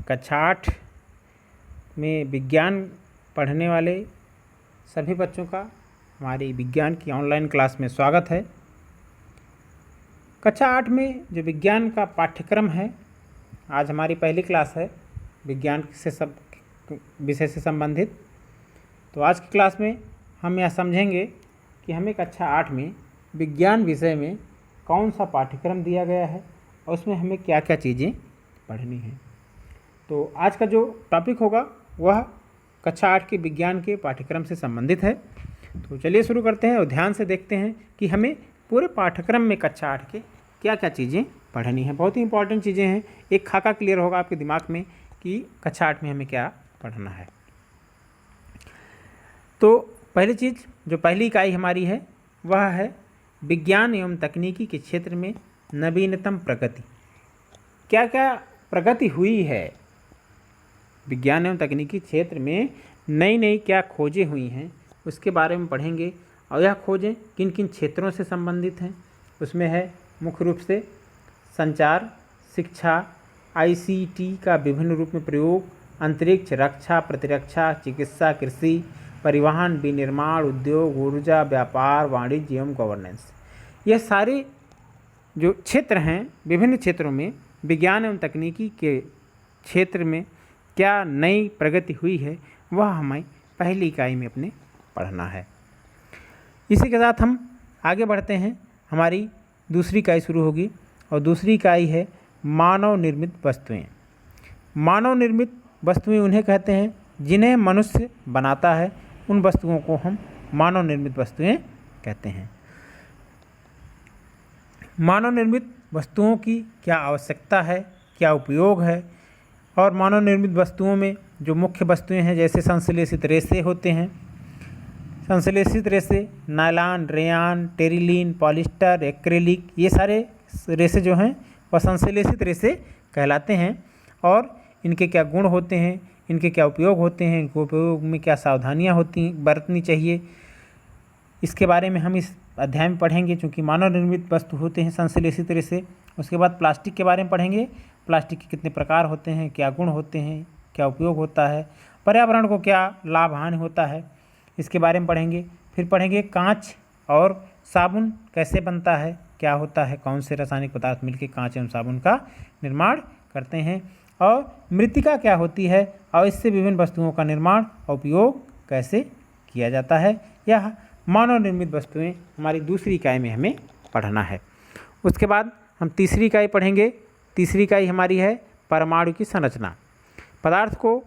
कक्षा 8 में विज्ञान पढ़ने वाले सभी बच्चों का हमारी विज्ञान की ऑनलाइन क्लास में स्वागत है। कक्षा 8 में जो विज्ञान का पाठ्यक्रम है, आज हमारी पहली क्लास है विज्ञान से सब विषय से संबंधित। तो आज की क्लास में हम यह समझेंगे कि हमें कक्षा 8 में विज्ञान विषय में कौन सा पाठ्यक्रम दिया गया है और उसमें हमें क्या क्या चीज़ें पढ़नी हैं। तो आज का जो टॉपिक होगा वह कक्षा 8 के विज्ञान के पाठ्यक्रम से संबंधित है। तो चलिए शुरू करते हैं और ध्यान से देखते हैं कि हमें पूरे पाठ्यक्रम में कक्षा 8 के क्या क्या चीज़ें पढ़नी हैं। बहुत ही इंपॉर्टेंट चीज़ें हैं, एक खाका क्लियर होगा आपके दिमाग में कि कक्षा 8 में हमें क्या पढ़ना है। तो पहली चीज़, जो पहली इकाई हमारी है वह है विज्ञान एवं तकनीकी के क्षेत्र में नवीनतम प्रगति। क्या क्या प्रगति हुई है विज्ञान एवं तकनीकी क्षेत्र में, नई नई क्या खोजें हुई हैं उसके बारे में पढ़ेंगे। और यह खोजें किन किन क्षेत्रों से संबंधित हैं, उसमें है मुख्य रूप से संचार, शिक्षा, ICT का विभिन्न रूप में प्रयोग, अंतरिक्ष, रक्षा, प्रतिरक्षा, चिकित्सा, कृषि, परिवहन, विनिर्माण, उद्योग, ऊर्जा, व्यापार, वाणिज्य एवं गवर्नेंस। यह सारे जो क्षेत्र हैं, विभिन्न क्षेत्रों में विज्ञान एवं तकनीकी के क्षेत्र में क्या नई प्रगति हुई है वह हमें पहली इकाई में अपने पढ़ना है। इसी के साथ हम आगे बढ़ते हैं, हमारी दूसरी इकाई शुरू होगी और दूसरी इकाई है मानव निर्मित वस्तुएं। मानव निर्मित वस्तुएं उन्हें कहते हैं जिन्हें मनुष्य बनाता है, उन वस्तुओं को हम मानव निर्मित वस्तुएं कहते हैं। मानव निर्मित वस्तुओं की क्या आवश्यकता है, क्या उपयोग है, और मानव निर्मित वस्तुओं में जो मुख्य वस्तुएं हैं जैसे संश्लेषित रेशे होते हैं। संश्लेषित रेशे nylon, rayon, terylene, polyester, acrylic, ये सारे रेशे जो हैं वह संश्लेषित रेशे कहलाते हैं। और इनके क्या गुण होते हैं, इनके क्या उपयोग होते हैं, इनके उपयोग में क्या सावधानियां होती बरतनी चाहिए, इसके बारे में हम इस अध्याय में पढ़ेंगे। चूँकि मानव निर्मित वस्तु होते हैं संश्लेषित रेशे। उसके बाद प्लास्टिक के बारे में पढ़ेंगे, प्लास्टिक के कितने प्रकार होते हैं, क्या गुण होते हैं, क्या उपयोग होता है, पर्यावरण को क्या लाभ हानि होता है, इसके बारे में पढ़ेंगे। फिर पढ़ेंगे कांच और साबुन कैसे बनता है, क्या होता है, कौन से रासायनिक पदार्थ मिलकर कांच एवं साबुन का निर्माण करते हैं, और मृत्तिका क्या होती है और इससे विभिन्न वस्तुओं का निर्माण और उपयोग कैसे किया जाता है। यह मानव निर्मित वस्तुएं हमारी दूसरी इकाई में हमें पढ़ना है। उसके बाद हम तीसरी इकाई पढ़ेंगे। तीसरी इकाई हमारी है परमाणु की संरचना। पदार्थ को,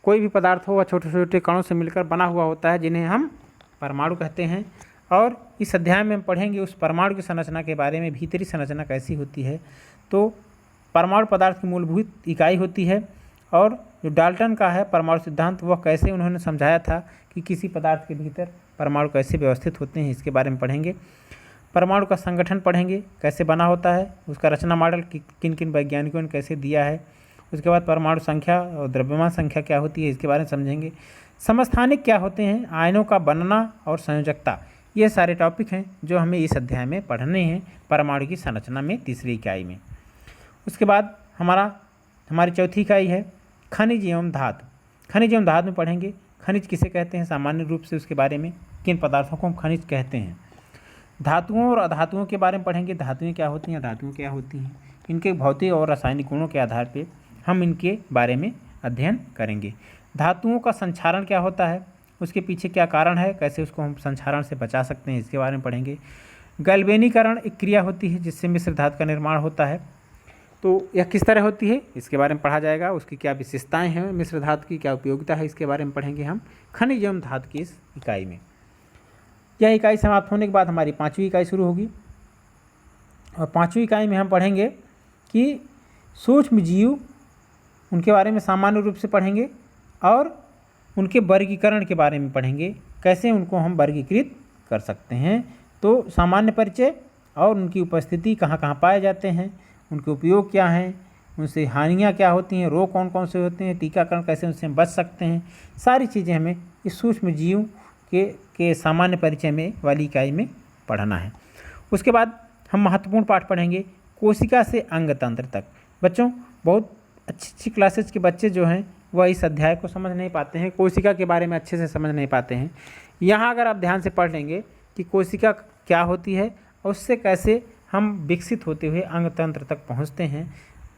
कोई भी पदार्थ हो वह छोटे छोटे कणों से मिलकर बना हुआ होता है जिन्हें हम परमाणु कहते हैं। और इस अध्याय में हम पढ़ेंगे उस परमाणु की संरचना के बारे में, भीतरी संरचना कैसी होती है। तो परमाणु पदार्थ की मूलभूत इकाई होती है। और जो डाल्टन का है परमाणु सिद्धांत, वह कैसे उन्होंने समझाया था कि किसी पदार्थ के भीतर परमाणु कैसे व्यवस्थित होते हैं, इसके बारे में पढ़ेंगे। परमाणु का संगठन पढ़ेंगे, कैसे बना होता है, उसका रचना मॉडल किन किन वैज्ञानिकों ने कैसे दिया है। उसके बाद परमाणु संख्या और द्रव्यमान संख्या क्या होती है, इसके बारे में समझेंगे। समस्थानिक क्या होते हैं, आयनों का बनना और संयोजकता, ये सारे टॉपिक हैं जो हमें इस अध्याय में पढ़ने हैं परमाणु की संरचना में, तीसरी इकाई में। उसके बाद हमारी चौथी इकाई है खनिज एवं धातु। खनिज एवं धातु में पढ़ेंगे खनिज किसे कहते हैं सामान्य रूप से, उसके बारे में, किन पदार्थों को हम खनिज कहते हैं। धातुओं और अधातुओं के बारे में पढ़ेंगे, धातुएं क्या होती हैं, अधातुएं क्या होती हैं, इनके भौतिक और रासायनिक गुणों के आधार पर हम इनके बारे में अध्ययन करेंगे। धातुओं का संक्षारण क्या होता है, उसके पीछे क्या कारण है, कैसे उसको हम संक्षारण से बचा सकते हैं, इसके बारे में पढ़ेंगे। गैल्वेनीकरण एक क्रिया होती है जिससे मिश्र धातु का निर्माण होता है। तो यह किस तरह होती है इसके बारे में पढ़ा जाएगा। उसकी क्या विशेषताएं हैं मिश्र धातु की, क्या उपयोगिता है, इसके बारे में पढ़ेंगे हम खनिज एवं धातु की इस इकाई में। यह इकाई समाप्त होने के बाद हमारी पाँचवीं इकाई शुरू होगी और पाँचवीं इकाई में हम पढ़ेंगे कि सूक्ष्म जीव, उनके बारे में सामान्य रूप से पढ़ेंगे और उनके वर्गीकरण के बारे में पढ़ेंगे, कैसे उनको हम वर्गीकृत कर सकते हैं। तो सामान्य परिचय और उनकी उपस्थिति कहाँ कहाँ पाए जाते हैं, उनके उपयोग क्या हैं, उनसे हानियाँ क्या होती हैं, रोग कौन कौन से होते हैं, टीकाकरण कैसे उनसे हम बच सकते हैं, सारी चीज़ें हमें इस सूक्ष्म जीव के सामान्य परिचय में वाली इकाई में पढ़ना है। उसके बाद हम महत्वपूर्ण पाठ पढ़ेंगे कोशिका से अंग तंत्र तक। बच्चों बहुत अच्छी क्लासेज के बच्चे जो हैं वह इस अध्याय को समझ नहीं पाते हैं, कोशिका के बारे में अच्छे से समझ नहीं पाते हैं। यहाँ अगर आप ध्यान से पढ़ लेंगे कि कोशिका क्या होती है और उससे कैसे हम विकसित होते हुए अंग तंत्र तक पहुँचते हैं,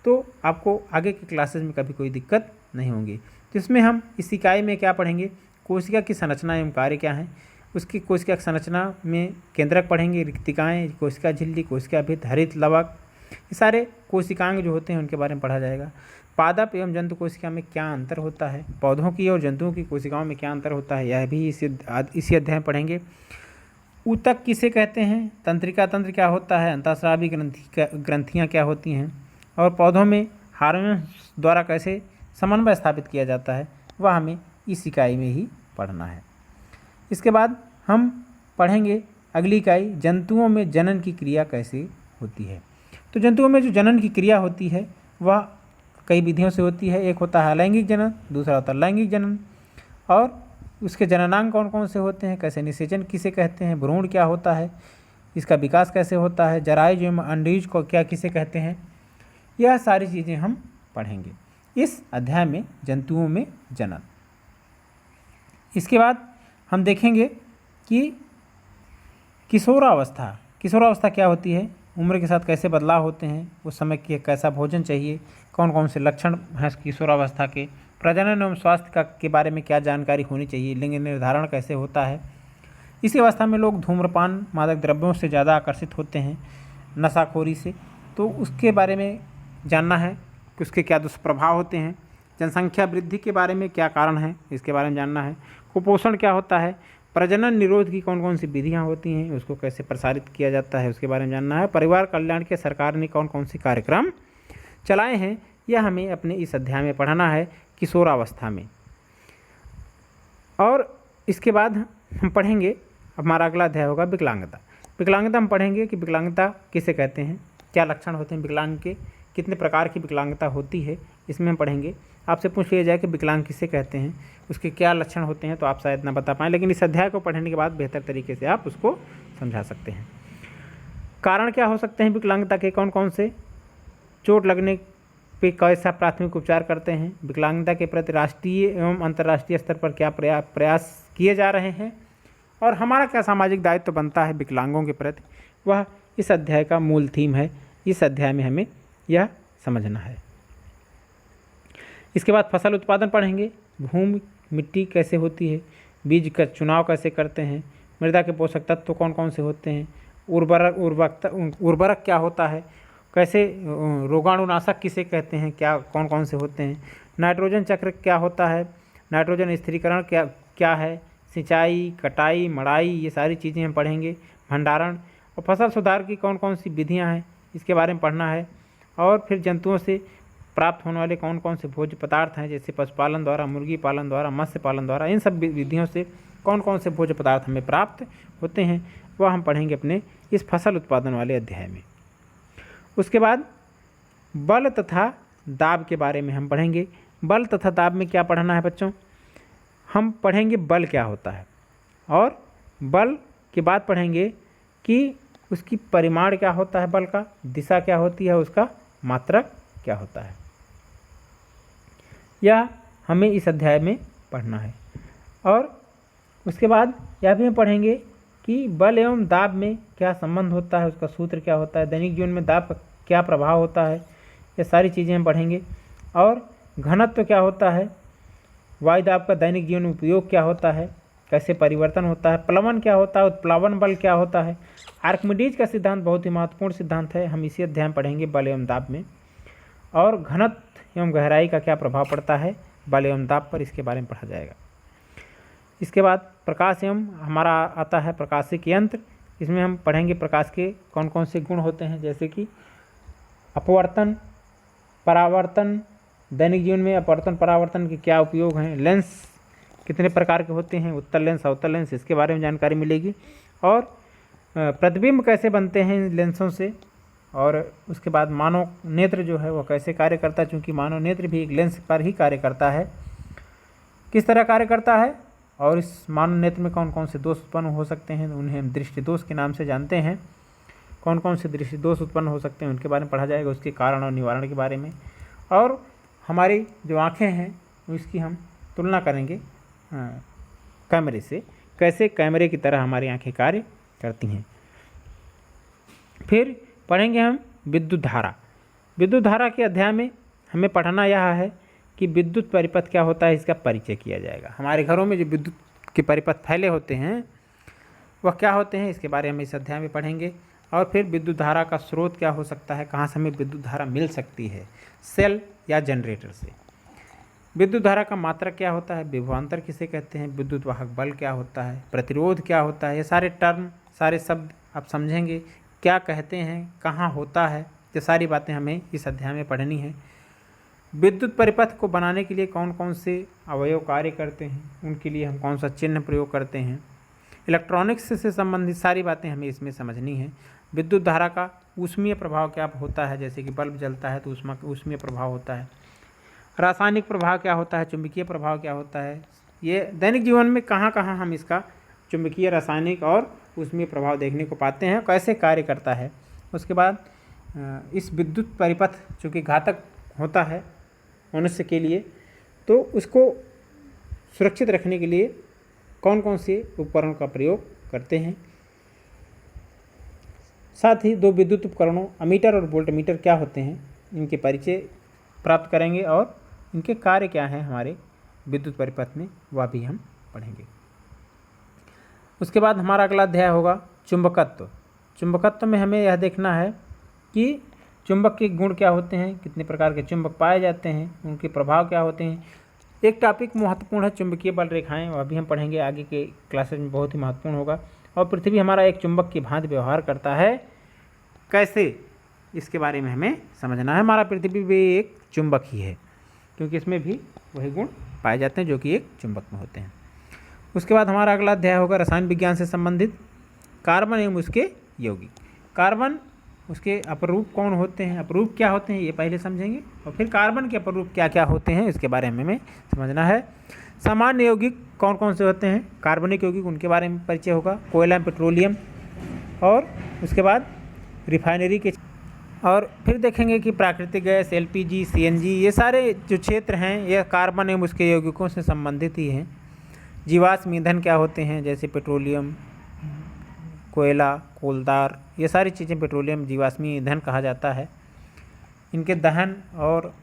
तो आपको आगे की क्लासेज में कभी कोई दिक्कत नहीं होगी। तो इसमें हम इस इकाई में क्या पढ़ेंगे, कोशिका की संरचना एवं कार्य क्या है, उसकी कोशिका की संरचना में केंद्रक पढ़ेंगे, रिक्तिकाएँ, कोशिका झिल्ली, कोशिका भित्त, हरित लवक, ये सारे कोशिकांग जो होते हैं उनके बारे में पढ़ा जाएगा। पादप एवं जंतु कोशिका में क्या अंतर होता है, पौधों की और जंतुओं की कोशिकाओं में क्या अंतर होता है, यह भी इसी अध्याय में पढ़ेंगे। ऊतक किसे कहते हैं, तंत्रिका तंत्र क्या होता है, अंतःस्रावी ग्रंथियाँ क्या होती हैं, और पौधों में हार्मोन द्वारा कैसे समन्वय स्थापित किया जाता है, वह हमें इस इकाई में ही पढ़ना है। इसके बाद हम पढ़ेंगे अगली इकाई, जंतुओं में जनन की क्रिया कैसे होती है। तो जंतुओं में जो जनन की क्रिया होती है वह कई विधियों से होती है। एक होता है अलैंगिक जनन, दूसरा होता है लैंगिक जनन, और उसके जननांग कौन कौन से होते हैं, कैसे निषेचन किसे कहते हैं, भ्रूण क्या होता है, इसका विकास कैसे होता है, जरायुज एवं अंडीज को क्या किसे कहते हैं, यह सारी चीज़ें हम पढ़ेंगे इस अध्याय में, जंतुओं में जनन। इसके बाद हम देखेंगे कि किशोरावस्था क्या होती है, उम्र के साथ कैसे बदलाव होते हैं, उस समय के कैसा भोजन चाहिए, कौन कौन से लक्षण हैं किशोरावस्था के, प्रजनन एवं स्वास्थ्य के बारे में क्या जानकारी होनी चाहिए, लिंग निर्धारण कैसे होता है। इसी अवस्था में लोग धूम्रपान, मादक द्रव्यों से ज़्यादा आकर्षित होते हैं, नशाखोरी से, तो उसके बारे में जानना है कि उसके क्या दुष्प्रभाव होते हैं। जनसंख्या वृद्धि के बारे में क्या कारण है, इसके बारे में जानना है। कुपोषण क्या होता है, प्रजनन निरोध की कौन कौन सी विधियाँ होती हैं, उसको कैसे प्रसारित किया जाता है, उसके बारे में जानना है। परिवार कल्याण के सरकार ने कौन कौन से कार्यक्रम चलाए हैं, यह हमें अपने इस अध्याय में पढ़ना है किशोरावस्था में। और इसके बाद हम पढ़ेंगे, हमारा अगला अध्याय होगा विकलांगता। विकलांगता हम पढ़ेंगे कि विकलांगता किसे कहते हैं, क्या लक्षण होते हैं विकलांग के, कितने प्रकार की विकलांगता होती है, इसमें हम पढ़ेंगे। आपसे पूछ लिया जाए कि विकलांग किसे कहते हैं, उसके क्या लक्षण होते हैं, तो आप शायद ना बता पाएँ, लेकिन इस अध्याय को पढ़ने के बाद बेहतर तरीके से आप उसको समझा सकते हैं। कारण क्या हो सकते हैं विकलांगता के, कौन कौन से, चोट लगने पे कैसा प्राथमिक उपचार करते हैं, विकलांगता के प्रति राष्ट्रीय एवं अंतर्राष्ट्रीय स्तर पर क्या प्रयास किए जा रहे हैं, और हमारा क्या सामाजिक दायित्व बनता है विकलांगों के प्रति, वह इस अध्याय का मूल थीम है। इस अध्याय में हमें यह समझना है। इसके बाद फसल उत्पादन पढ़ेंगे, भूमि मिट्टी कैसे होती है, बीज का चुनाव कैसे करते हैं, मृदा के पोषक तत्व कौन कौन से होते हैं, उर्वरक क्या होता है, कैसे रोगाणुनाशक किसे कहते हैं, क्या कौन कौन से होते हैं, नाइट्रोजन चक्र क्या होता है, नाइट्रोजन स्थिरीकरण क्या है, सिंचाई, कटाई, मड़ाई, ये सारी चीज़ें हम पढ़ेंगे। भंडारण और फसल सुधार की कौन कौन सी विधियाँ हैं, इसके बारे में पढ़ना है। और फिर जंतुओं से प्राप्त होने वाले कौन कौन से भोज्य पदार्थ हैं, जैसे पशुपालन द्वारा, मुर्गी पालन द्वारा, मत्स्य पालन द्वारा, इन सब विधियों से कौन कौन से भोज्य पदार्थ हमें प्राप्त होते हैं, वह हम पढ़ेंगे अपने इस फसल उत्पादन वाले अध्याय में। उसके बाद बल तथा दाब के बारे में हम पढ़ेंगे। बल तथा दाब में क्या पढ़ना है बच्चों, हम पढ़ेंगे बल क्या होता है, और बल के बाद पढ़ेंगे कि उसकी परिमाण क्या होता है, बल का दिशा क्या होती है, उसका मात्रक क्या होता है, यह हमें इस अध्याय में पढ़ना है। और उसके बाद यह भी हम पढ़ेंगे कि बल एवं दाब में क्या संबंध होता है, उसका सूत्र क्या होता है, दैनिक जीवन में दाब का क्या प्रभाव होता है, ये सारी चीज़ें हम पढ़ेंगे। और घनत्व क्या होता है, वायु दाब का दैनिक जीवन में उपयोग क्या होता है, कैसे परिवर्तन होता है, प्लवन क्या होता है, उत्प्लावन बल क्या होता है। आर्किमिडीज का सिद्धांत बहुत ही महत्वपूर्ण सिद्धांत है, हम इसी अध्याय में पढ़ेंगे बल एवं दाब में। और घनत्व एवं गहराई का क्या प्रभाव पड़ता है बल एवं दाब पर, इसके बारे में पढ़ा जाएगा। इसके बाद प्रकाश एवं हमारा आता है प्रकाशिक यंत्र, इसमें हम पढ़ेंगे प्रकाश के कौन कौन से गुण होते हैं, जैसे कि अपवर्तन, परावर्तन, दैनिक जीवन में अपवर्तन परावर्तन के क्या उपयोग हैं, लेंस कितने प्रकार के होते हैं, उत्तल लेंस, अवतल लेंस, इसके बारे में जानकारी मिलेगी। और प्रतिबिंब कैसे बनते हैं इन लेंसों से, और उसके बाद मानव नेत्र जो है वह कैसे कार्य करता है, चूँकि मानव नेत्र भी एक लेंस पर ही कार्य करता है, किस तरह कार्य करता है, और इस मानव नेत्र में कौन कौन से दोष उत्पन्न हो सकते हैं, उन्हें हम दृष्टि दोष के नाम से जानते हैं। कौन कौन से दृष्टि दोष उत्पन्न हो सकते हैं उनके बारे में पढ़ा जाएगा, उसके कारण और निवारण के बारे में। और हमारी जो आँखें हैं उसकी हम तुलना करेंगे कैमरे से, कैसे कैमरे की तरह हमारी आँखें कार्य करती हैं। फिर पढ़ेंगे हम विद्युत धारा। विद्युत धारा के अध्याय में हमें पढ़ना यह है कि विद्युत परिपथ क्या होता है, इसका परिचय किया जाएगा। हमारे घरों में जो विद्युत के परिपथ फैले होते हैं वह क्या होते हैं, इसके बारे में इस अध्याय में पढ़ेंगे। और फिर विद्युत धारा का स्रोत क्या हो सकता है, कहाँ से हमें विद्युत धारा मिल सकती है, सेल या जनरेटर से। विद्युत धारा का मात्रक क्या होता है, विभवांतर किसे कहते हैं, विद्युत वाहक बल क्या होता है, प्रतिरोध क्या होता है, ये सारे टर्म, सारे शब्द आप समझेंगे क्या कहते हैं, कहाँ होता है, ये सारी बातें हमें इस अध्याय में पढ़नी है। विद्युत परिपथ को बनाने के लिए कौन कौन से अवयव कार्य करते हैं, उनके लिए हम कौन सा चिन्ह प्रयोग करते हैं, इलेक्ट्रॉनिक्स से संबंधित सारी बातें हमें इसमें समझनी है। विद्युत धारा का ऊष्मीय प्रभाव क्या होता है, जैसे कि बल्ब जलता है तो ऊष्मीय प्रभाव होता है। रासायनिक प्रभाव क्या होता है, चुंबकीय प्रभाव क्या होता है, ये दैनिक जीवन में कहाँ कहाँ हम इसका चुंबकीय, रासायनिक और ऊष्मीय प्रभाव देखने को पाते हैं, कैसे कार्य करता है। उसके बाद इस विद्युत परिपथ चूँकि घातक होता है मनुष्य के लिए, तो उसको सुरक्षित रखने के लिए कौन कौन से उपकरण का प्रयोग करते हैं। साथ ही दो विद्युत उपकरणों अमीटर और वोल्टमीटर क्या होते हैं, इनके परिचय प्राप्त करेंगे और इनके कार्य क्या हैं हमारे विद्युत परिपथ में, वह भी हम पढ़ेंगे। उसके बाद हमारा अगला अध्याय होगा चुंबकत्व। चुंबकत्व में हमें यह देखना है कि चुंबक के गुण क्या होते हैं, कितने प्रकार के चुंबक पाए जाते हैं, उनके प्रभाव क्या होते हैं। एक टॉपिक महत्वपूर्ण है चुंबकीय बल रेखाएं, वह भी हम पढ़ेंगे आगे के क्लासेज में, बहुत ही महत्वपूर्ण होगा। और पृथ्वी हमारा एक चुंबक की भांति व्यवहार करता है, कैसे, इसके बारे में हमें समझना है। हमारा पृथ्वी भी एक चुंबक ही है, क्योंकि इसमें भी वही गुण पाए जाते हैं जो कि एक चुंबक में होते हैं। उसके बाद हमारा अगला अध्याय होगा रसायन विज्ञान से संबंधित, कार्बन एवं उसके यौगिक। कार्बन, उसके अपरूप कौन होते हैं, अपरूप क्या होते हैं, ये पहले समझेंगे, और फिर कार्बन के अपरूप क्या क्या होते हैं इसके बारे में हमें समझना है। सामान्य यौगिक कौन कौन से होते हैं, कार्बनिक यौगिक, उनके बारे में परिचय होगा, कोयला, पेट्रोलियम, और उसके बाद रिफाइनरी के, और फिर देखेंगे कि प्राकृतिक गैस, एलपीजी, सीएनजी, ये सारे जो क्षेत्र हैं ये कार्बन एवं उसके यौगिकों से संबंधित ही हैं। जीवाश्म ईंधन क्या होते हैं, जैसे पेट्रोलियम, कोयला, कोलदार, ये सारी चीज़ें पेट्रोलियम जीवाश्मी ईंधन कहा जाता है। इनके दहन और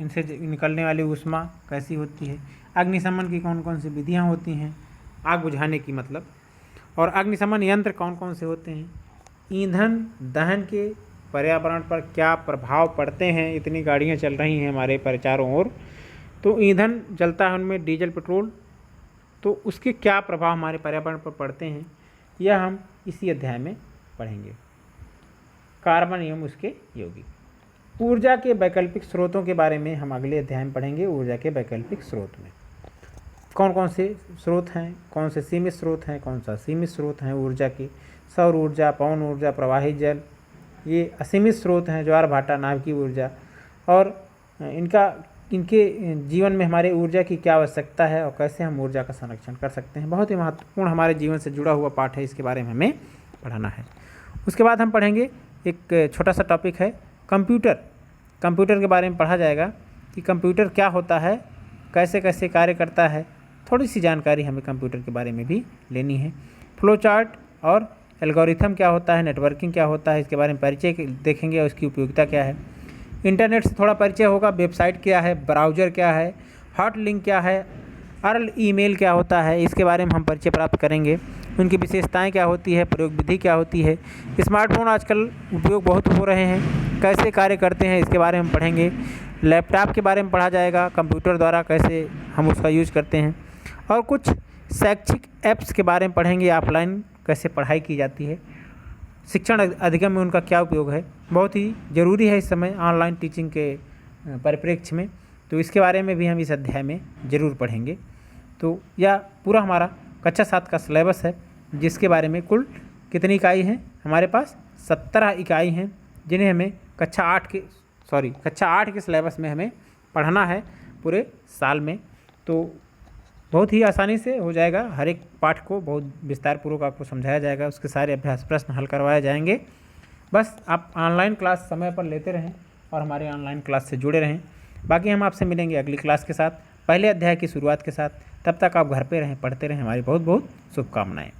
इनसे निकलने वाली ऊष्मा कैसी होती है, अग्निशमन की कौन कौन सी विधियाँ होती हैं, आग बुझाने की मतलब, और अग्निशमन यंत्र कौन कौन से होते हैं, ईंधन दहन के पर्यावरण पर क्या प्रभाव पड़ते हैं। इतनी गाड़ियाँ चल रही हैं हमारे पर चारों ओर, तो ईंधन जलता है उनमें, डीजल, पेट्रोल, तो उसके क्या प्रभाव हमारे पर्यावरण पर पड़ते हैं, यह हम इसी अध्याय में पढ़ेंगे। कार्बन एवं उसके यौगिक। ऊर्जा के वैकल्पिक स्रोतों के बारे में हम अगले अध्याय में पढ़ेंगे। ऊर्जा के वैकल्पिक स्रोत में कौन कौन से स्रोत हैं, कौन से सीमित स्रोत हैं, कौन सा सीमित स्रोत हैं ऊर्जा के, सौर ऊर्जा, पवन ऊर्जा, प्रवाही जल, ये असीमित स्रोत हैं, ज्वार भाटा, नाभिकीय ऊर्जा, और इनके जीवन में हमारे ऊर्जा की क्या आवश्यकता है और कैसे हम ऊर्जा का संरक्षण कर सकते हैं। बहुत ही महत्वपूर्ण हमारे जीवन से जुड़ा हुआ पाठ है, इसके बारे में हमें पढ़ाना है। उसके बाद हम पढ़ेंगे एक छोटा सा टॉपिक है कंप्यूटर। कंप्यूटर के बारे में पढ़ा जाएगा कि कंप्यूटर क्या होता है, कैसे कैसे कार्य करता है, थोड़ी सी जानकारी हमें कंप्यूटर के बारे में भी लेनी है। फ्लो चार्ट और एल्गोरिथम क्या होता है, नेटवर्किंग क्या होता है, इसके बारे में परिचय देखेंगे और उसकी उपयोगिता क्या है। इंटरनेट से थोड़ा परिचय होगा, वेबसाइट क्या है, ब्राउज़र क्या है, हॉट लिंक क्या है, अर्ल ईमेल क्या होता है, इसके बारे में हम परिचय प्राप्त करेंगे। उनकी विशेषताएं क्या होती है, प्रयोग विधि क्या होती है। स्मार्टफोन आजकल उपयोग बहुत हो रहे हैं, कैसे कार्य करते हैं इसके बारे में हम पढ़ेंगे। लैपटॉप के बारे में पढ़ा जाएगा, कंप्यूटर द्वारा कैसे हम उसका यूज़ करते हैं, और कुछ शैक्षिक ऐप्स के बारे में पढ़ेंगे, ऑफलाइन कैसे पढ़ाई की जाती है, शिक्षण अधिगम में उनका क्या उपयोग है। बहुत ही ज़रूरी है इस समय ऑनलाइन टीचिंग के परिप्रेक्ष्य में, तो इसके बारे में भी हम इस अध्याय में ज़रूर पढ़ेंगे। तो यह पूरा हमारा कक्षा 7 का सिलेबस है, जिसके बारे में कुल कितनी इकाई हैं हमारे पास, 17 इकाई हैं, जिन्हें हमें कक्षा 8 के सिलेबस में हमें पढ़ना है पूरे साल में। तो बहुत ही आसानी से हो जाएगा, हर एक पाठ को बहुत विस्तारपूर्वक आपको समझाया जाएगा, उसके सारे अभ्यास प्रश्न हल करवाए जाएंगे। बस आप ऑनलाइन क्लास समय पर लेते रहें और हमारे ऑनलाइन क्लास से जुड़े रहें। बाकी हम आपसे मिलेंगे अगली क्लास के साथ, पहले अध्याय की शुरुआत के साथ। तब तक आप घर पे रहें, पढ़ते रहें। हमारी बहुत बहुत शुभकामनाएँ।